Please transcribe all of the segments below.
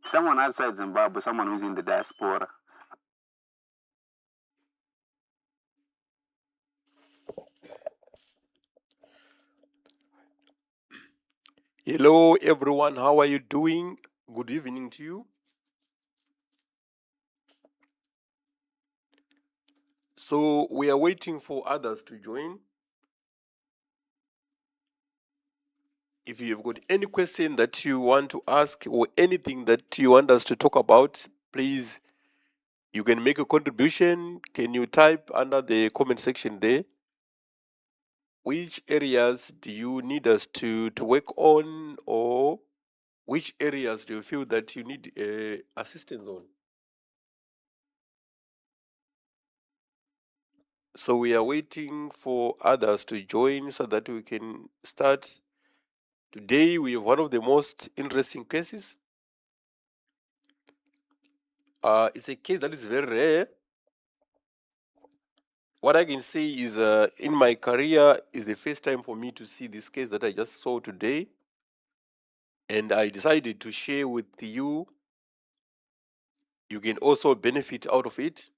someone outside Zimbabwe, someone who's in the diaspora. Hello everyone, how are you doing? Good evening to you. So we are waiting for others to join. If you have got any question that you want to ask or anything that you want us to talk about, please, you can make a contribution. Can you type under the comment section there? Which areas do you need us to work on, or which areas do you feel that you need assistance on? So we are waiting for others to join so that we can start. Today we have one of the most interesting cases. It's a case that is very rare. What I can say is in my career is the first time for me to see this case that I just saw today. And I decided to share with you. You can also benefit out of it.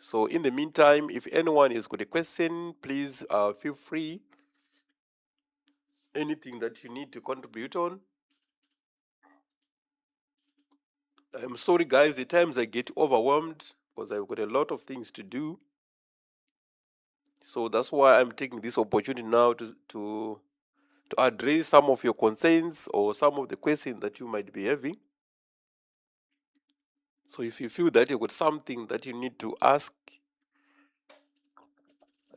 So in the meantime, if anyone has got a question, please feel free. Anything that you need to contribute on. I'm sorry guys, at times I get overwhelmed because I've got a lot of things to do. So that's why I'm taking this opportunity now to address some of your concerns or some of the questions that you might be having. So if you feel that you've got something that you need to ask,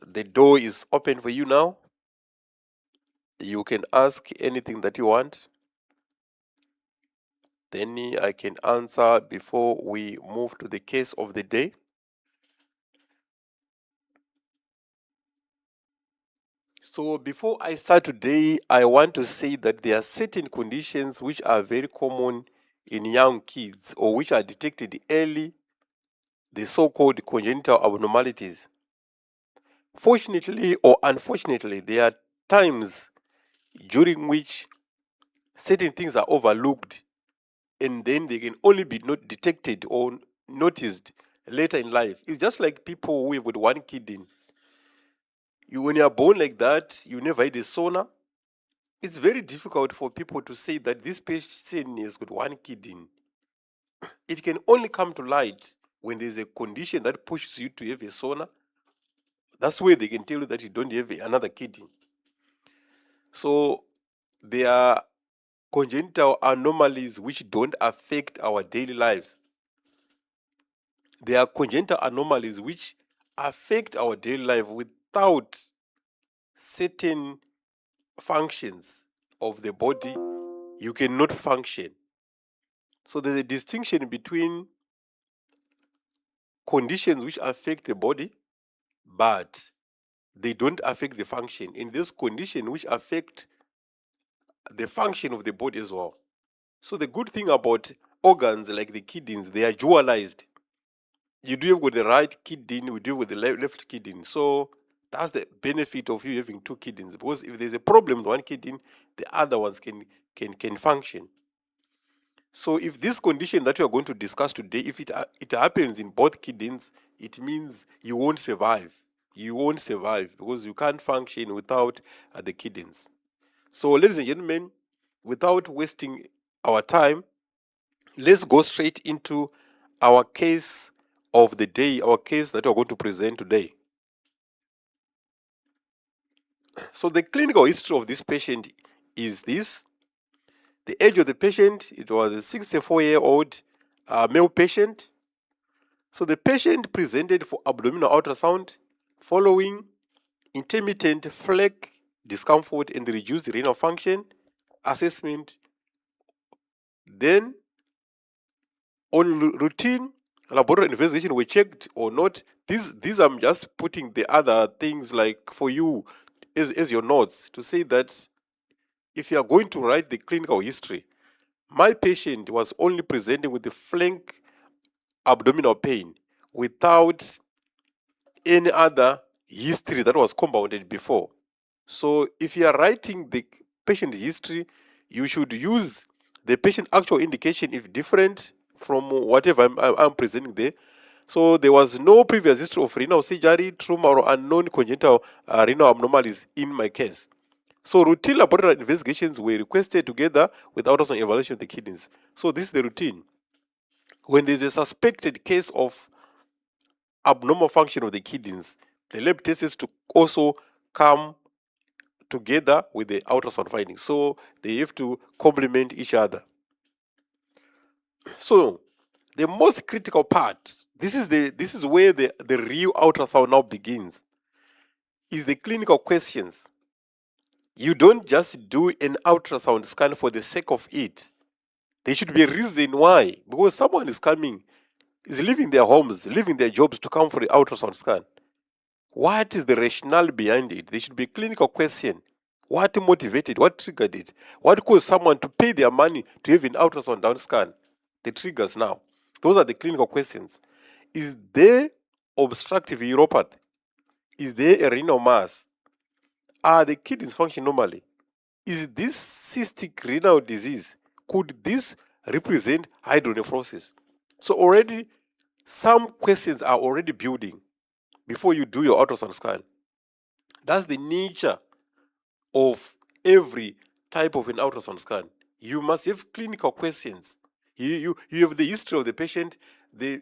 the door is open for you now. You can ask anything that you want. Then I can answer before we move to the case of the day. So before I start today, I want to say that there are certain conditions which are very common in young kids or which are detected early, the so-called congenital abnormalities. Fortunately or unfortunately, there are times during which certain things are overlooked and then they can only be not detected or noticed later in life. It's just like people who have with one kidney. When you are born like that, you never had a sonar. It's very difficult for people to say that this person has got one kidney. It can only come to light when there's a condition that pushes you to have a sonar. That's where they can tell you that you don't have another kidney. So there are congenital anomalies which don't affect our daily lives. There are congenital anomalies which affect our daily life without certain functions of the body. You cannot function. So there's a distinction between conditions which affect the body, but they don't affect the function. In this condition which affect the function of the body as well. So the good thing about organs like the kidneys, they are dualized. You do have with the right kidney, we do with the left kidney. So that's the benefit of you having two kidneys, because if there's a problem with one kidney, the other ones can function. So if this condition that we are going to discuss today, if it happens in both kidneys, it means you won't survive. You won't survive because you can't function without the kidneys. So ladies and gentlemen, without wasting our time, let's go straight into our case of the day, our case that we're going to present today. So the clinical history of this patient is this. The age of the patient, it was a 64-year-old male patient. So the patient presented for abdominal ultrasound following intermittent flake discomfort and reduced renal function assessment. Then on routine laboratory investigation, we checked or not. These I'm just putting the other things like for you as your notes to say that if you are going to write the clinical history, my patient was only presenting with the flank abdominal pain without any other history that was compounded before. So if you are writing the patient history, you should use the patient actual indication if different from whatever I'm presenting there. So there was no previous history of renal surgery, trauma, or unknown congenital renal abnormalities in my case. So routine laboratory investigations were requested together with ultrasound evaluation of the kidneys. So this is the routine. When there's a suspected case of abnormal function of the kidneys, the lab tests to also come together with the ultrasound findings. So they have to complement each other. So the most critical part, this is where the real ultrasound now begins, is the clinical questions. You don't just do an ultrasound scan for the sake of it. There should be a reason why. Because someone is coming, is leaving their homes, leaving their jobs to come for the ultrasound scan. What is the rationale behind it? There should be a clinical question. What motivated? What triggered it? What caused someone to pay their money to have an ultrasound down scan? The triggers now. Those are the clinical questions. Is there obstructive uropathy? Is there a renal mass? Are the kidneys functioning normally? Is this cystic renal disease? Could this represent hydronephrosis? So already some questions are already building before you do your ultrasound scan. That's the nature of every type of an ultrasound scan. You must have clinical questions. You have the history of the patient. The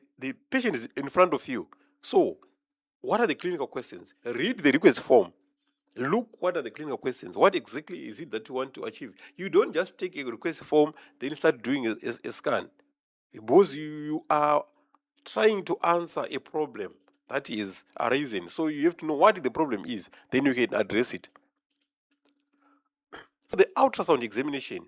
patient is in front of you. So what are the clinical questions? Read the request form. Look, what are the clinical questions? What exactly is it that you want to achieve? You don't just take a request form, then start doing a scan. Because you are trying to answer a problem that is arising. So you have to know what the problem is, then you can address it. So the ultrasound examination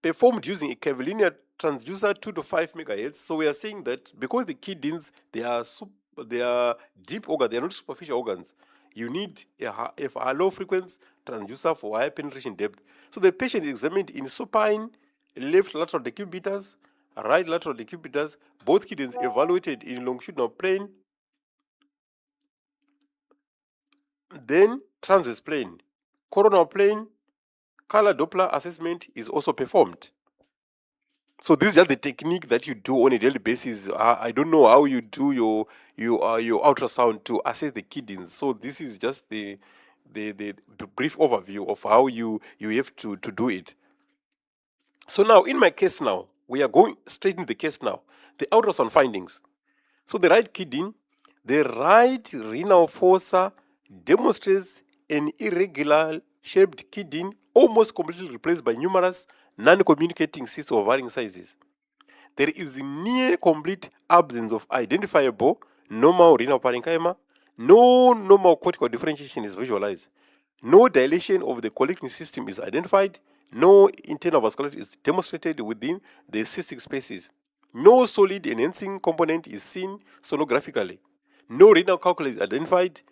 performed using a curvilinear transducer 2 to 5 megahertz. So we are saying that because the kidneys, they are deep organs, they are not superficial organs. You need a low frequency transducer for high penetration depth. So the patient is examined in supine, left lateral decubitors, right lateral decubitors, both kidneys evaluated in longitudinal plane, then transverse plane, coronal plane, color Doppler assessment is also performed. So this is just the technique that you do on a daily basis. I don't know how you do your ultrasound to assess the kidneys. So this is just the brief overview of how you have to do it. So now in my case now, we are going straight into the case now. The ultrasound findings. So the right kidney, the right renal fossa demonstrates an irregular shaped kidney almost completely replaced by numerous non-communicating cysts of varying sizes. There is near complete absence of identifiable normal renal parenchyma. No normal cortical differentiation is visualized. No dilation of the collecting system is identified. No internal vascularity is demonstrated within the cystic spaces. No solid enhancing component is seen sonographically. No renal calculus is identified.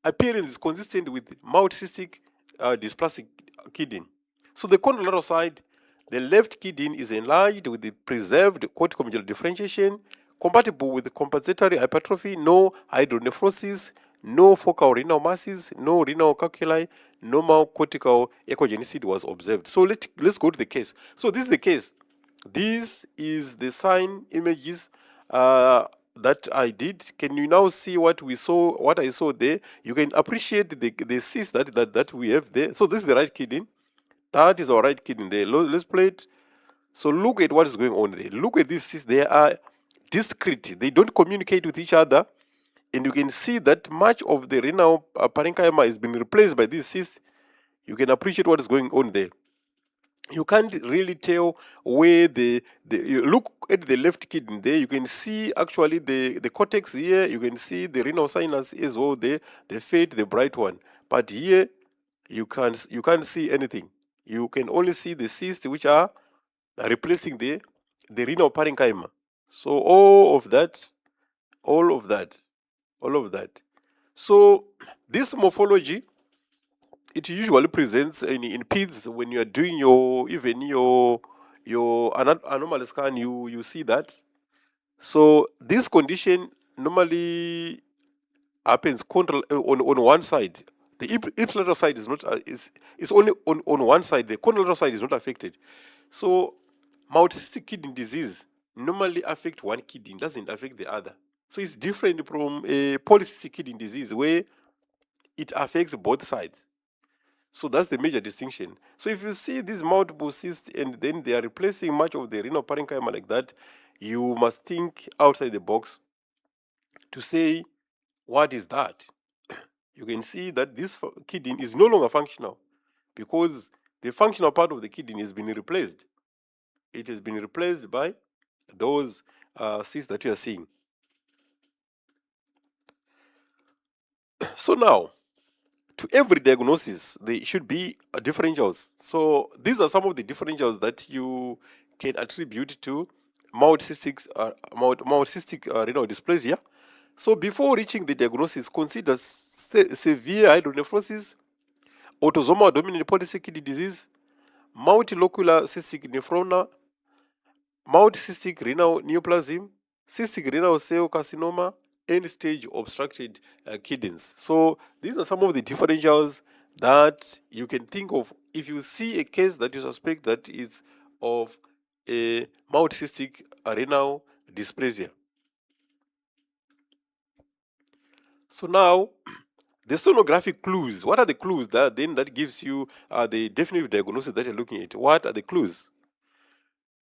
Appearance is consistent with multicystic dysplastic kidney. So the contralateral side, the left kidney is enlarged with the preserved corticomedullary differentiation, compatible with compensatory hypertrophy, no hydronephrosis, no focal renal masses, no renal calculi, normal cortical echogenicity was observed. So let's go to the case. So this is the case. This is the sign images that I did. Can you now see what we saw, what I saw there? You can appreciate the cyst that we have there. So this is the right kidney. That is our right kidney there. Let's play it. So look at what is going on there. Look at these cysts. They are discrete. They don't communicate with each other. And you can see that much of the renal parenchyma has been replaced by these cysts. You can appreciate what is going on there. You can't really tell where you look at the left kidney there. You can see actually the cortex here. You can see the renal sinus as well there, the fat, the bright one. But here you can't see anything. You can only see the cysts which are replacing the renal parenchyma. So all of that. So this morphology, it usually presents in peds when you are doing your anomaly scan. You see that. So this condition normally happens on one side. The ipsilateral side is not is only on one side. The contralateral side is not affected. So multicystic kidney disease normally affect one kidney, doesn't affect the other. So it's different from a polycystic kidney disease where it affects both sides. So that's the major distinction. So if you see these multiple cysts and then they are replacing much of the renal parenchyma like that, you must think outside the box to say, what is that? You can see that this kidney is no longer functional because the functional part of the kidney has been replaced. It has been replaced by those cysts that you are seeing. So now, to every diagnosis, there should be differentials. So these are some of the differentials that you can attribute to multicystic renal dysplasia. So before reaching the diagnosis, consider severe hydronephrosis, autosomal dominant polycystic kidney disease, multilocular cystic nephroma, multicystic renal neoplasm, cystic renal cell carcinoma, end-stage obstructed kidneys. So these are some of the differentials that you can think of if you see a case that you suspect that is of a multicystic renal dysplasia. So now, the sonographic clues. What are the clues that gives you the definitive diagnosis that you're looking at? What are the clues?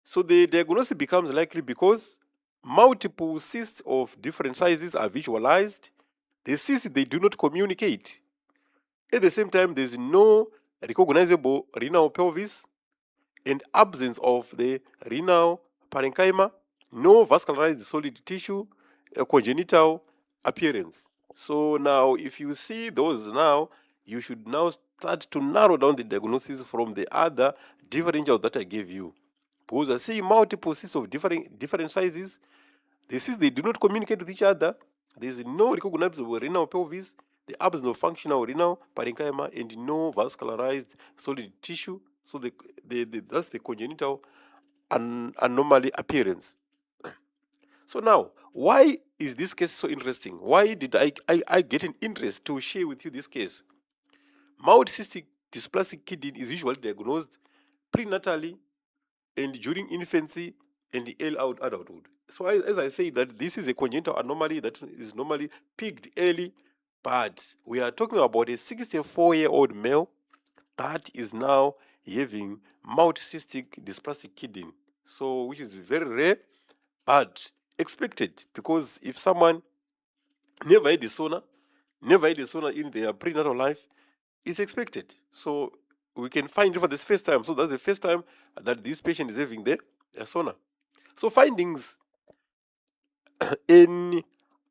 So the diagnosis becomes likely because multiple cysts of different sizes are visualized. The cysts, they do not communicate. At the same time, there's no recognizable renal pelvis and absence of the renal parenchyma, no vascularized solid tissue, a congenital appearance. So now, if you see those now, you should now start to narrow down the diagnosis from the other differentials that I gave you. Because I see multiple cysts of different sizes. The cysts, they do not communicate with each other. There is no recognizable renal pelvis, the absence of functional renal parenchyma, and no vascularized solid tissue. So that's the congenital anomaly appearance. So now, why is this case so interesting? Why did I get an interest to share with you this case? Multicystic dysplastic kidney is usually diagnosed prenatally and during infancy and the early adulthood. So as I say that this is a congenital anomaly that is normally peaked early, but we are talking about a 64-year-old male that is now having multicystic dysplastic kidney. So which is very rare, but expected, because if someone never had a sauna in their prenatal life, it's expected. So we can find it for this first time. So that's the first time that this patient is having the sauna. So finding an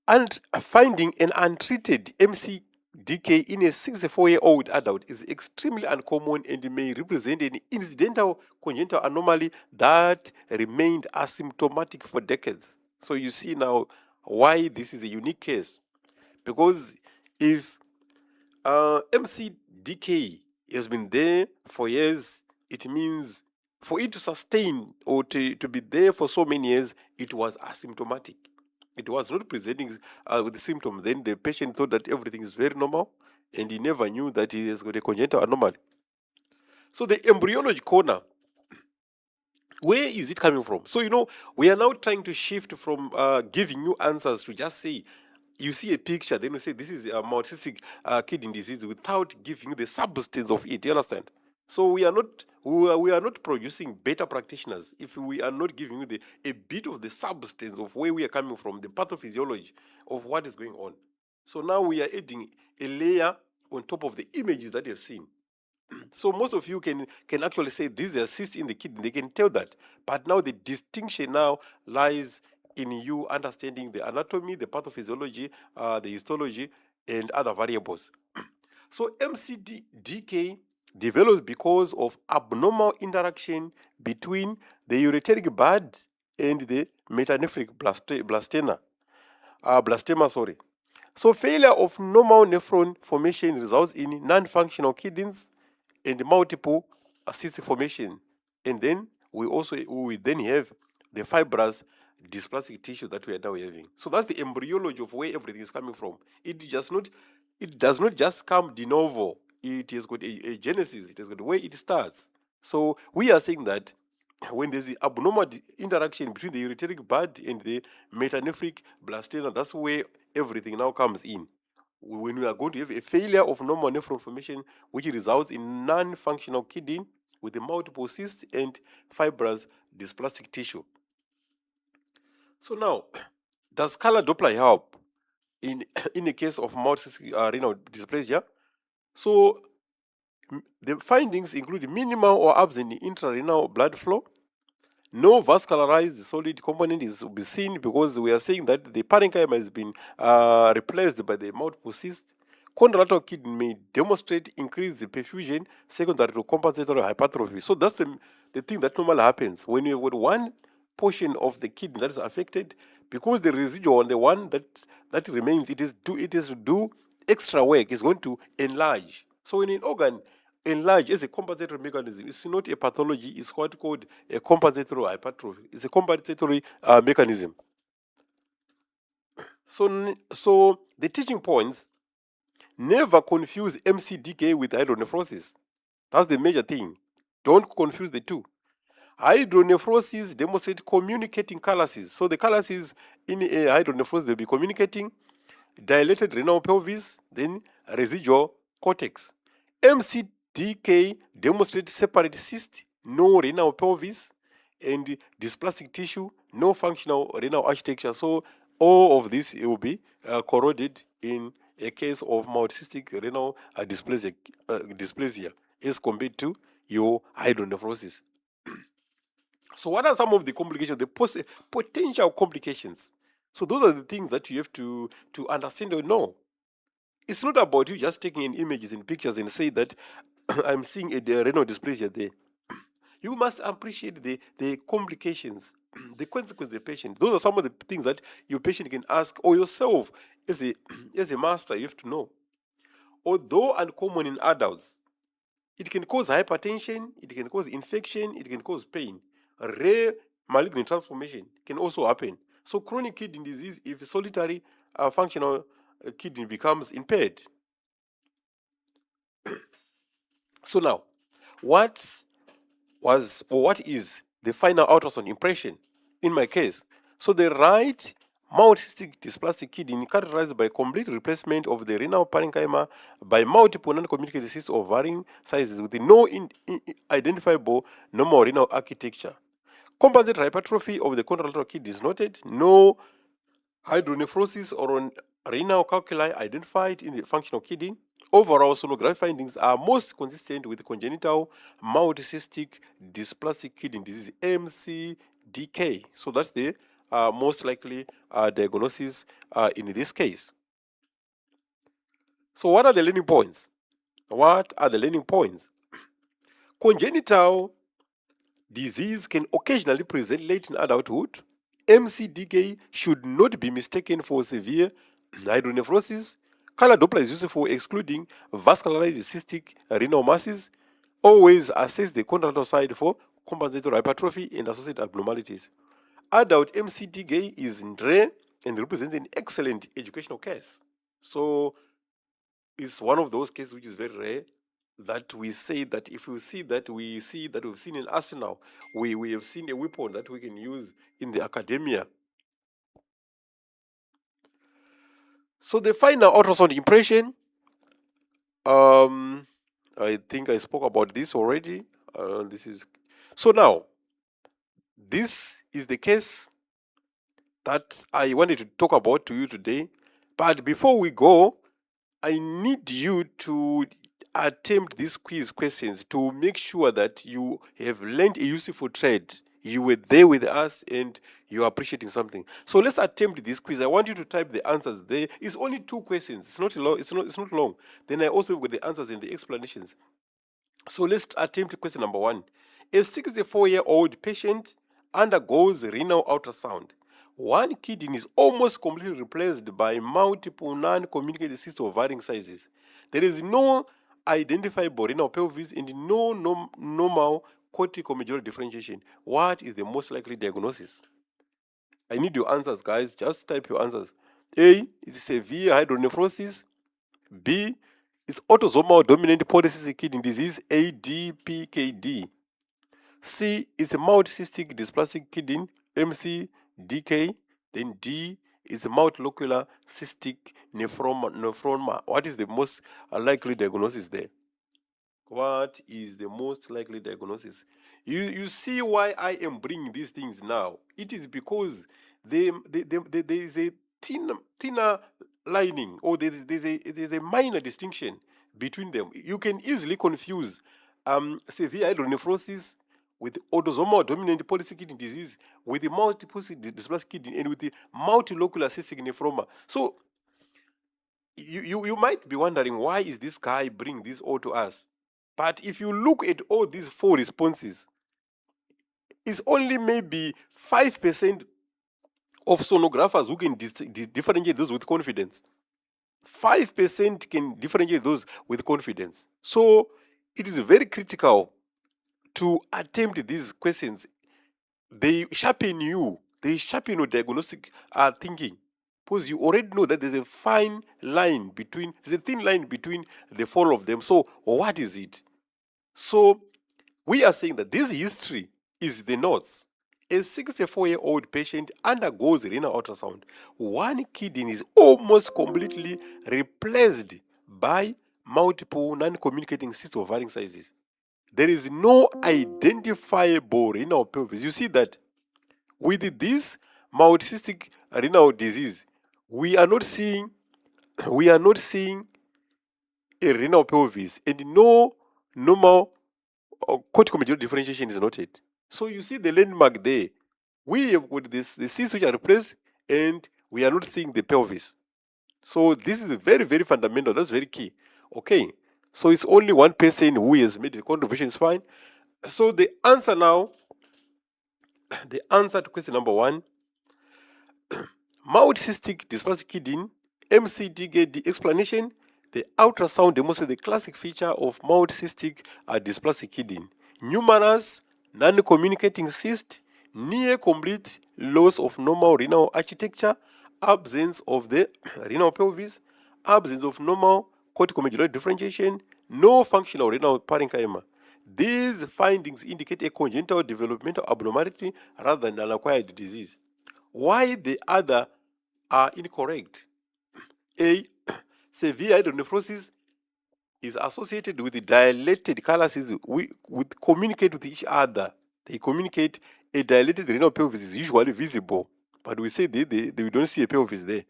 untreated MCDK in a 64-year-old adult is extremely uncommon and may represent an incidental congenital anomaly that remained asymptomatic for decades. So you see now why this is a unique case. Because if MCDK has been there for years, it means for it to sustain or to be there for so many years, it was asymptomatic. It was not presenting with the symptom. Then the patient thought that everything is very normal, and he never knew that he has got a congenital anomaly. So the embryology corner, where is it coming from? So, we are now trying to shift from giving you answers to just say, you see a picture, then you say this is a multicystic kidney disease without giving you the substance of it. You understand? So we are not producing better practitioners if we are not giving you a bit of the substance of where we are coming from, the pathophysiology of what is going on. So now we are adding a layer on top of the images that you've seen. So most of you can actually say these are cysts in the kidney. They can tell that. But now the distinction now lies in you understanding the anatomy, the pathophysiology, the histology, and other variables. So MCDK develops because of abnormal interaction between the ureteric bud and the metanephric blastema. So failure of normal nephron formation results in non-functional kidneys and multiple cyst formation. And then we then have the fibrous dysplastic tissue that we are now having. So that's the embryology of where everything is coming from. It does not just come de novo. It has got a genesis. It has got where it starts. So we are saying that when there's the abnormal interaction between the ureteric bud and the metanephric blastema, that's where everything now comes in. When we are going to have a failure of normal nephron formation, which results in non-functional kidney with the multiple cysts and fibrous dysplastic tissue. So now, does color Doppler help in the case of multicystic renal dysplasia? So the findings include minimal or absent intrarenal blood flow. No vascularized solid component is to be seen because we are saying that the parenchyma has been replaced by the multiple cyst. Contralateral kidney may demonstrate increased perfusion secondary to compensatory hypertrophy. So that's the thing that normally happens when you have got one portion of the kidney that is affected, because the residual on the one that remains, it is to do extra work, is going to enlarge. So when an organ enlarge as a compensatory mechanism, it's not a pathology, it's what called a compensatory hypertrophy. It's a compensatory mechanism. So the teaching points: never confuse MCDK with hydronephrosis. That's the major thing. Don't confuse the two. Hydronephrosis demonstrate communicating calluses. So the calluses in a hydronephrosis, they'll be communicating dilated renal pelvis, then residual cortex. MCDK demonstrates separate cyst, no renal pelvis, and dysplastic tissue, no functional renal architecture. So all of this will be corroded in a case of multicystic renal dysplasia as compared to your hydronephrosis. So what are some of the complications, the potential complications? So those are the things that you have to understand or know. It's not about you just taking in images and pictures and say that I'm seeing a renal dysplasia there. You must appreciate the complications, the consequences of the patient. Those are some of the things that your patient can ask, or yourself as a master, you have to know. Although uncommon in adults, it can cause hypertension, it can cause infection, it can cause pain. Rare malignant transformation can also happen. So chronic kidney disease, if solitary functional kidney becomes impaired. So now, what is the final ultrasound impression in my case? So the right multicystic dysplastic kidney characterized by complete replacement of the renal parenchyma by multiple non-communicated cysts of varying sizes with no identifiable normal renal architecture. Composite hypertrophy of the contralateral kidney is noted. No hydronephrosis or renal calculi identified in the functional kidney. Overall, sonography findings are most consistent with congenital multicystic dysplastic kidney disease, MCDK. So that's the most likely diagnosis in this case. So what are the learning points? Congenital disease can occasionally present late in adulthood. MCDK should not be mistaken for severe hydronephrosis. Color Doppler is useful for excluding vascularized cystic renal masses. Always assess the contralateral side for compensatory hypertrophy and associated abnormalities. Adult MCDK is rare and represents an excellent educational case. So it's one of those cases which is very rare, that we say that if we see that we've seen an arsenal, we have seen a weapon that we can use in the academia. So the final ultrasound impression, I think I spoke about this already. So now, this is the case that I wanted to talk about to you today. But before we go, I need you to attempt these quiz questions to make sure that you have learned a useful trade. You were there with us and you're appreciating something. So let's attempt this quiz. I want you to type the answers there. It's only 2 questions. It's not long. It's not long. Then I also got the answers and the explanations. So let's attempt question number 1. A 64-year-old patient undergoes renal ultrasound. One kidney is almost completely replaced by multiple non-communicated cysts of varying sizes. There is no identifiable renal pelvis and no normal corticomedullary differentiation. What is the most likely diagnosis? I need your answers, guys. Just type your answers. A is severe hydronephrosis. B is autosomal dominant polycystic kidney disease, ADPKD. C is a multicystic dysplastic kidney, MCDK. Then D is a multilocular cystic nephroma. What is the most likely diagnosis there? What is the most likely diagnosis? You see why I am bringing these things now. It is because there is a thinner lining, or there's a minor distinction between them. You can easily confuse severe hydronephrosis with autosomal dominant polycystic kidney disease, with the multiple dysplastic kidney, and with the multilocular cystic nephroma. So you might be wondering, why is this guy bringing this all to us? But if you look at all these 4 responses, it's only maybe 5% of sonographers who can differentiate those with confidence. 5% can differentiate those with confidence. So it is very critical to attempt these questions. They sharpen you. They sharpen your diagnostic thinking. Because you already know that there's a thin line between the 4 of them. So what is it? So we are saying that this history is the notes. A 64-year-old patient undergoes renal ultrasound. One kidney is almost completely replaced by multiple non-communicating cysts of varying sizes. There is no identifiable renal pelvis. You see that with this multicystic renal disease, we are not seeing a renal pelvis, and no normal cortical medullary differentiation is noted. So you see the landmark there. We have got the cysts which are replaced, and we are not seeing the pelvis. So this is very, very fundamental. That's very key. Okay. So it's only one person who has made the contribution. Is fine. So the answer now, the answer to question number 1, multicystic dysplastic kidney, MCDK. The explanation: the ultrasound demonstrates the classic feature of multicystic dysplastic kidney: numerous non-communicating cysts, near complete loss of normal renal architecture, absence of the renal pelvis, absence of normal corticomedullary differentiation, no functional renal parenchyma. These findings indicate a congenital developmental abnormality rather than an acquired disease. Why the other are incorrect? A. Severe hydronephrosis is associated with the dilated calyces with communicate with each other. They communicate. A dilated renal pelvis is usually visible, but we say we don't see a pelvis there.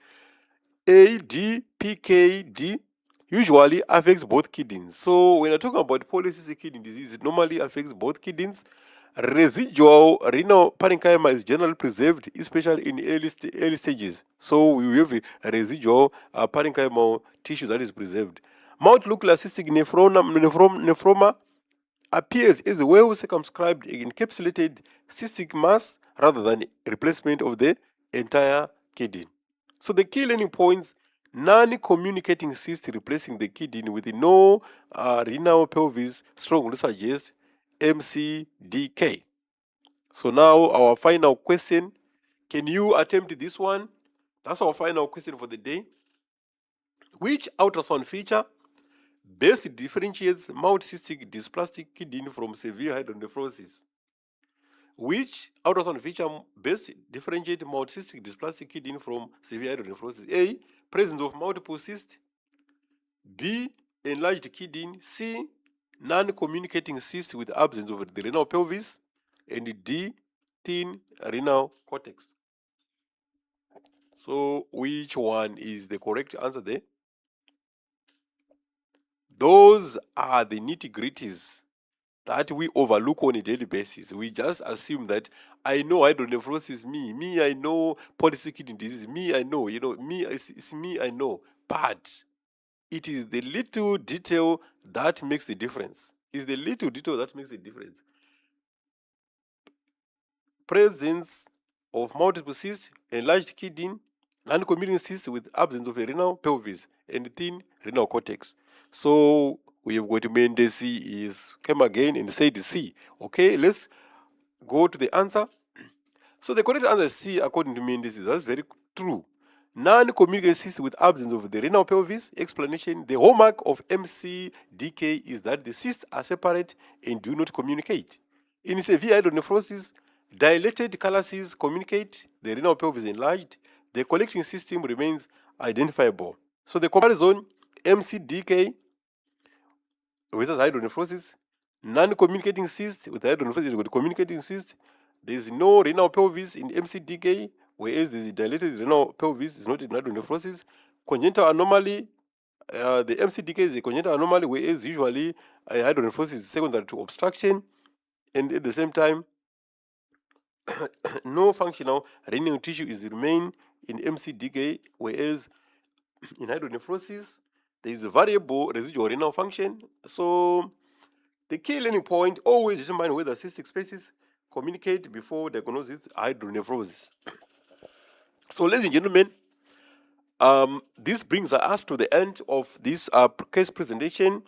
ADPKD usually affects both kidneys. So when you're talking about polycystic kidney disease, it normally affects both kidneys. Residual renal parenchyma is generally preserved, especially in early stages. So we have a residual parenchymal tissue that is preserved. Multilocular cystic nephroma appears as a well circumscribed encapsulated cystic mass rather than replacement of the entire kidney. So the key learning points: non-communicating cyst replacing the kidney with no renal pelvis strongly suggests MCDK. So now our final question. Can you attempt this one? That's our final question for the day. Which ultrasound feature best differentiates multicystic dysplastic kidney from severe hydronephrosis? Which ultrasound feature best differentiates multicystic dysplastic kidney from severe hydronephrosis? A. Presence of multiple cysts. B. Enlarged kidney. C. Non-communicating cyst with absence of the renal pelvis. And D. Thin renal cortex. So which one is the correct answer there? Those are the nitty-gritties that we overlook on a daily basis. We just assume that I know hydronephrosis, me I know polycystic kidney disease, me I know, me, it's me I know. But it is the little detail that makes the difference. It's the little detail that makes the difference. Presence of multiple cysts, enlarged kidney, non-communicating cysts with absence of a renal pelvis, and thin renal cortex. So we have got Mendes came again and said C. Okay, let's go to the answer. So the correct answer is C according to Mendes. That's very true. Non-communicating cysts with absence of the renal pelvis. Explanation: the hallmark of MCDK is that the cysts are separate and do not communicate. In severe hydronephrosis, dilated calyces communicate, the renal pelvis is enlarged, the collecting system remains identifiable. So the comparison, MCDK versus hydronephrosis, non-communicating cyst with hydronephrosis with communicating cyst, there is no renal pelvis in MCDK, whereas the dilated renal pelvis is not in hydronephrosis. Congenital anomaly, the MCDK is a congenital anomaly, whereas usually hydronephrosis is secondary to obstruction, and at the same time, no functional renal tissue is remain in MCDK, whereas in hydronephrosis, there is a variable residual renal function. So the key learning point, always determine whether cystic spaces communicate before diagnosis hydronephrosis. So ladies and gentlemen, this brings us to the end of this case presentation.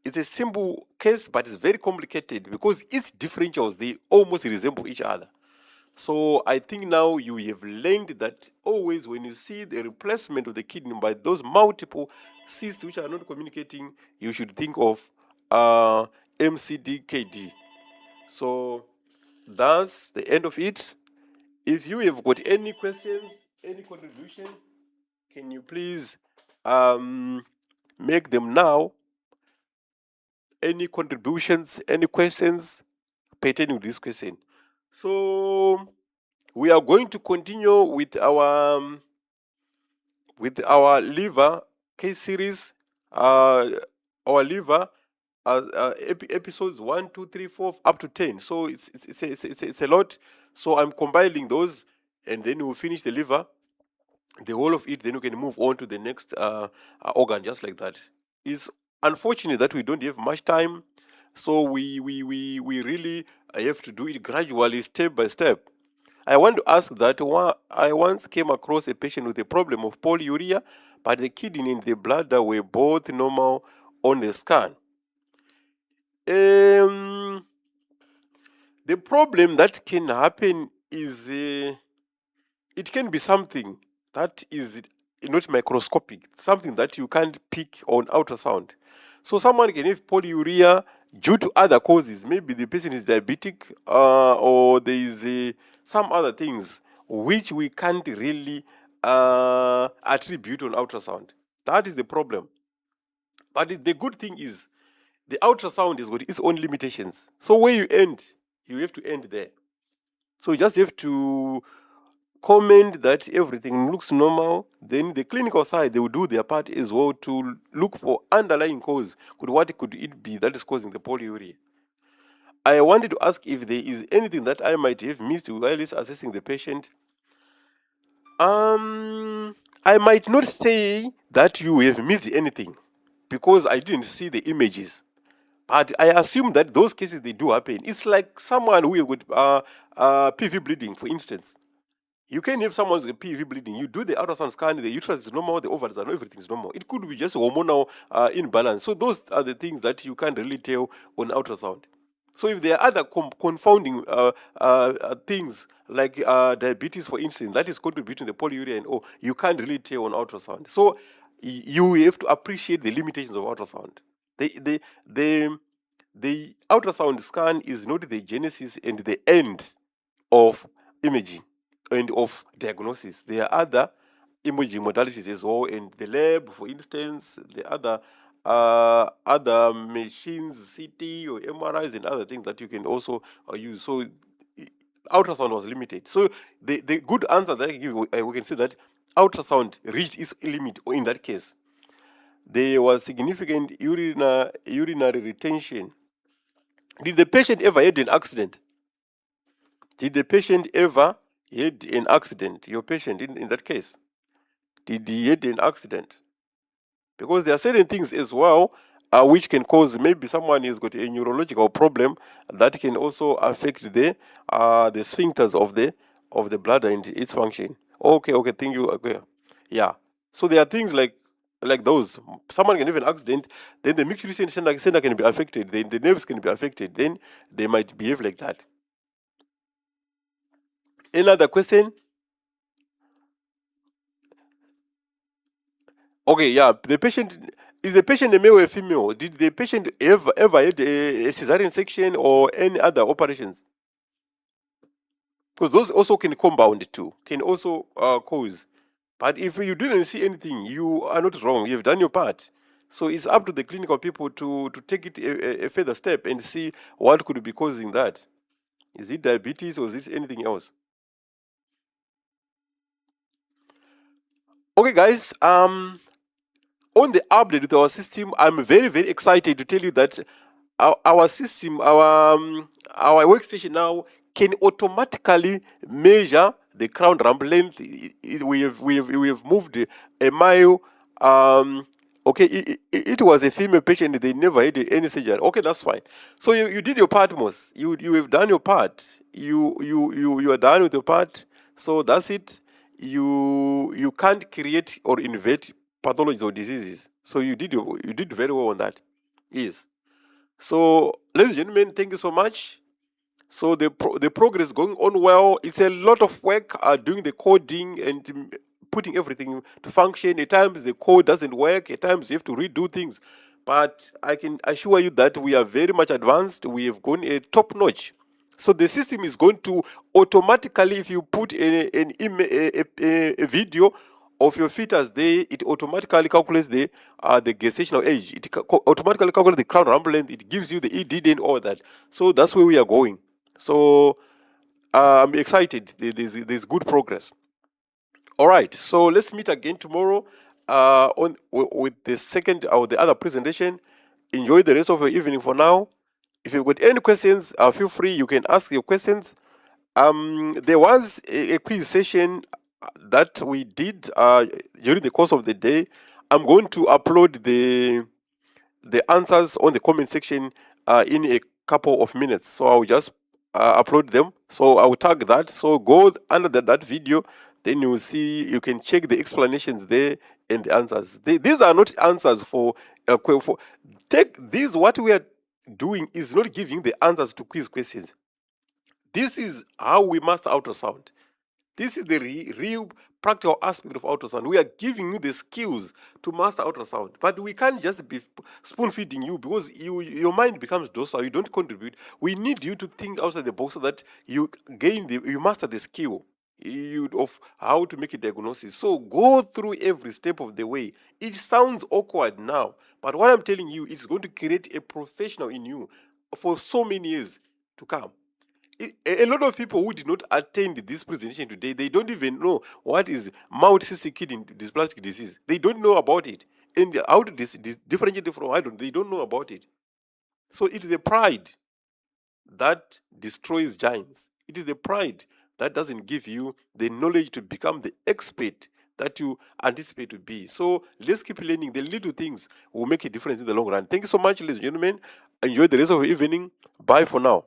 It's a simple case, but it's very complicated because its differentials, they almost resemble each other. So I think now you have learned that always when you see the replacement of the kidney by those multiple cysts which are not communicating, you should think of MCDKD. So that's the end of it. If you have got any questions, any contributions, can you please make them now? Any contributions, any questions pertaining to this question? So we are going to continue with our liver case series. Our liver episodes 1, 2, 3, 4 up to 10. So it's a lot. So I'm compiling those, and then we'll finish the liver, the whole of it. Then we can move on to the next organ, just like that. It's unfortunate that we don't have much time, so we really have to do it gradually, step by step. I want to ask that I once came across a patient with a problem of polyuria, but the kidney and the bladder were both normal on the scan. The problem that can happen is it can be something that is not microscopic, something that you can't pick on ultrasound. So someone can have polyuria due to other causes. Maybe the person is diabetic, or there is some other things which we can't really attribute on ultrasound. That is the problem. But the good thing is the ultrasound has got its own limitations. So where you end, you have to end there. So you just have to comment that everything looks normal. Then the clinical side, they will do their part as well to look for underlying cause. What could it be that is causing the polyuria? I wanted to ask if there is anything that I might have missed while assessing the patient. I might not say that you have missed anything because I didn't see the images. But I assume that those cases, they do happen. It's like someone who with PV bleeding, for instance. You can have someone with PV bleeding. You do the ultrasound scan, the uterus is normal, the ovaries are normal, everything is normal. It could be just hormonal imbalance. So those are the things that you can't really tell on ultrasound. So if there are other confounding things like diabetes, for instance, that is contributing to the polyuria and all, you can't really tell on ultrasound. So you have to appreciate the limitations of ultrasound. The ultrasound scan is not the genesis and the end of imaging and of diagnosis. There are other imaging modalities as well, and the lab, for instance, the other machines, CT or MRIs and other things that you can also use. So ultrasound was limited. So the good answer that I give, we can say that ultrasound reached its limit in that case. There was significant urinary retention. Did the patient ever had an accident? Did the patient ever had an accident? Your patient in that case, did he had an accident? Because there are certain things as well which can cause, maybe someone has got a neurological problem that can also affect the sphincters of the bladder and its function. Okay, thank you. Okay, yeah. So there are things like those. Someone can have an accident, then the micturition center can be affected, then the nerves can be affected, then they might behave like that. Any other question? Okay, yeah. The patient Is the patient a male or a female? Did the patient ever had a cesarean section or any other operations? Because those also can compound too, can also cause. But if you didn't see anything, you are not wrong. You've done your part. So it's up to the clinical people to take it a further step and see what could be causing that. Is it diabetes or is it anything else? Okay, guys. On the update with our system, I'm very, very excited to tell you that our system, our workstation now can automatically measure the crown rump length. We have moved a mile. Okay, it was a female patient. They never had any surgery. Okay, that's fine. So you did your part, Mos. You have done your part. You are done with your part. So that's it. You can't create or invent pathologies or diseases. So you did very well on that. Yes. So, ladies and gentlemen, thank you so much. So the progress is going on well. It's a lot of work doing the coding and putting everything to function. At times the code doesn't work. At times you have to redo things. But I can assure you that we are very much advanced. We have gone a top notch. So the system is going to automatically, if you put a video of your fetus there, it automatically calculates the gestational age. It automatically calculates the crown rump length. It gives you the EDD and all that. So that's where we are going. So I'm excited. There's good progress. All right. So let's meet again tomorrow with the second or the other presentation. Enjoy the rest of your evening for now. If you've got any questions, feel free. You can ask your questions. There was a quiz session that we did during the course of the day. I'm going to upload the answers on the comment section in a couple of minutes. So I'll just upload them. So I will tag that. So go under that video. Then you will see, you can check the explanations there and the answers. These are not answers for take these. What we are doing is not giving the answers to quiz questions. This is how we master ultrasound. This is the real practical aspect of ultrasound. We are giving you the skills to master ultrasound, but we can't just be spoon feeding you because your mind becomes docile. You don't contribute. We need you to think outside the box so that you you master the skill of how to make a diagnosis. So go through every step of the way. It sounds awkward now, but what I'm telling you, it's going to create a professional in you for so many years to come. A lot of people who did not attend this presentation today, they don't even know what is multicystic kidney dysplastic disease. They don't know about it. And how to differentiate from they don't know about it. So it is the pride that destroys giants. It is the pride that doesn't give you the knowledge to become the expert that you anticipate to be. So let's keep learning. The little things will make a difference in the long run. Thank you so much, ladies and gentlemen. Enjoy the rest of your evening. Bye for now.